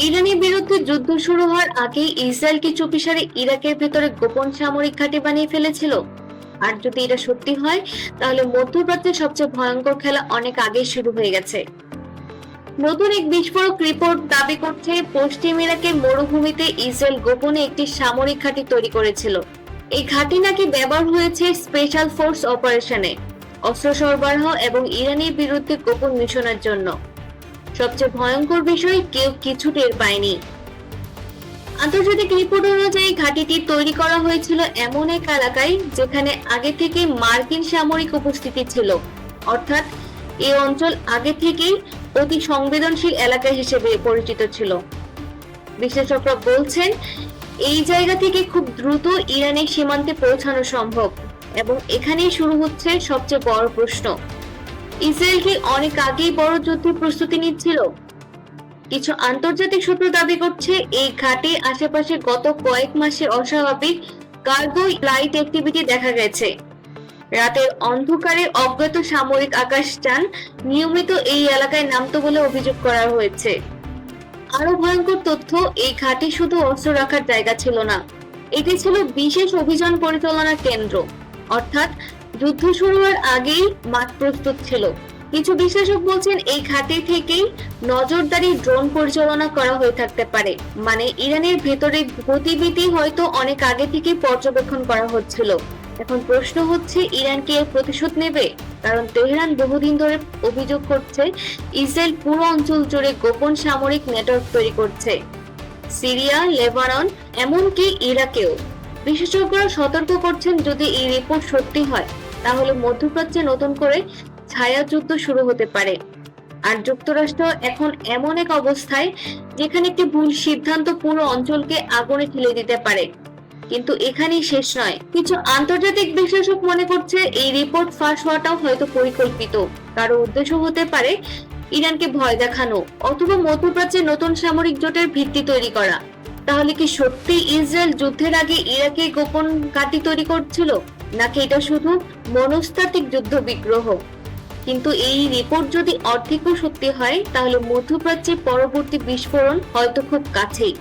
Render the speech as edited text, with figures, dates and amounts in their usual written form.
ইরানের বিরুদ্ধে যুদ্ধ শুরু হওয়ার আগেই ইসরায়েল কি চুপিসারে ইরাকের ভেতরে গোপন সামরিক ঘাঁটি বানিয়ে ফেলেছিল? আর যদি এটা সত্যি হয়, তাহলে মধ্যপ্রাচ্যের সবচেয়ে ভয়ঙ্কর খেলা অনেক আগেই শুরু হয়ে গেছে। নতুন এক বিস্ফোরক রিপোর্ট দাবি করছে পশ্চিম ইরাকের মরুভূমিতে ইসরায়েল গোপনে একটি সামরিক ঘাঁটি তৈরি করেছিল। এই ঘাঁটি নাকি ব্যবহার হয়েছে স্পেশাল ফোর্স অপারেশনে, অস্ত্র সরবরাহ এবং ইরানের বিরুদ্ধে গোপন মিশনের জন্য। সবচেয়ে ভয়ঙ্কর বিষয়, কেউ কিছু টের পায়নি। আন্তর্জাতিক রিপোর্ট অনুযায়ী ঘাঁটিটি তৈরি করা হয়েছিল এমন এক এলাকায় যেখানে আগে থেকে মার্কিন সামরিক উপস্থিতি ছিল, অর্থাৎ এই অঞ্চল আগে থেকেই অতি সংবেদনশীল এলাকা হিসেবে পরিচিত ছিল। বিশ্লেষকরা বলছেন এই জায়গা থেকে খুব দ্রুত ইরানের সীমান্তে পৌঁছানো সম্ভব, এবং এখানেই শুরু হচ্ছে সবচেয়ে বড় প্রশ্ন। ইসরায়েল কি অনেক আগেই বড় যুদ্ধের প্রস্তুতি নিচ্ছিল? কিছু আন্তর্জাতিক সূত্র দাবি করছে এই ঘাটে আশেপাশে গত কয়েক মাসে অস্বাভাবিক কার্গো ফ্লাইট অ্যাক্টিভিটি দেখা গেছে। রাতের অন্ধকারে অজ্ঞাত সামরিক আকাশযান নিয়মিত এই এলাকায় নামতো বলে অভিযোগ করা হয়েছে। আরো ভয়ঙ্কর তথ্য, এই ঘাঁটি শুধু অস্ত্র রাখার জায়গা ছিল না, এটি ছিল বিশেষ অভিযান পরিচালনা কেন্দ্র, অর্থাৎ যুদ্ধ শুরু হওয়ার আগেই মাঠ প্রস্তুত ছিল। কিছু বিশ্লেষক বলছেন এই ঘাঁটি থেকেই নজরদারি ড্রোন পরিচালনা করা হয়ে থাকতে পারে, মানে ইরানের ভেতরে গতিবিধি হয়তো অনেক আগে থেকে পর্যবেক্ষণ করা হচ্ছিল। এখন প্রশ্ন হচ্ছে, ইরান কি এর প্রতিশোধ নেবে? কারণ তেহরান বহুদিন ধরে অভিযোগ করছে ইসরায়েল পুরো অঞ্চল জুড়ে গোপন সামরিক নেটওয়ার্ক তৈরি করছে, সিরিয়া, লেবানন, এমনকি ইরাকেও। বিশেষজ্ঞরা সতর্ক করছেন যদি এই রিপোর্ট সত্যি হয়, তাহলে মধ্যপ্রাচ্যে নতুন করে ছায়া যুদ্ধ শুরু হতে পারে। আর যুক্তরাষ্ট্র এখন এমন এক অবস্থায় যেখানে একটি ভুল সিদ্ধান্ত পুরো অঞ্চলকে আগুনে ঠেলে দিতে পারে। কিন্তু এখানেই শেষ নয়। কিছু আন্তর্জাতিক বিশ্লেষক মনে করছে এই রিপোর্ট ফাঁস হওয়াটাও হয়তো পরিকল্পিত। কারো উদ্দেশ্য হতে পারে ইরানকে ভয় দেখানো, অথবা মধ্যপ্রাচ্যে নতুন সামরিক জোটের ভিত্তি তৈরি করা। তাহলে কি সত্যি ইসরায়েল যুদ্ধের আগে ইরাকে গোপন ঘাঁটি তৈরি করছিল, নাকি এটা শুধু মনস্তাত্ত্বিক যুদ্ধ বিগ্রহ? কিন্তু এই রিপোর্ট যদি অর্ধেকও সত্যি হয়, তাহলে মধ্যপ্রাচ্যে পরবর্তী বিস্ফোরণ হয়তো খুব কাছেই।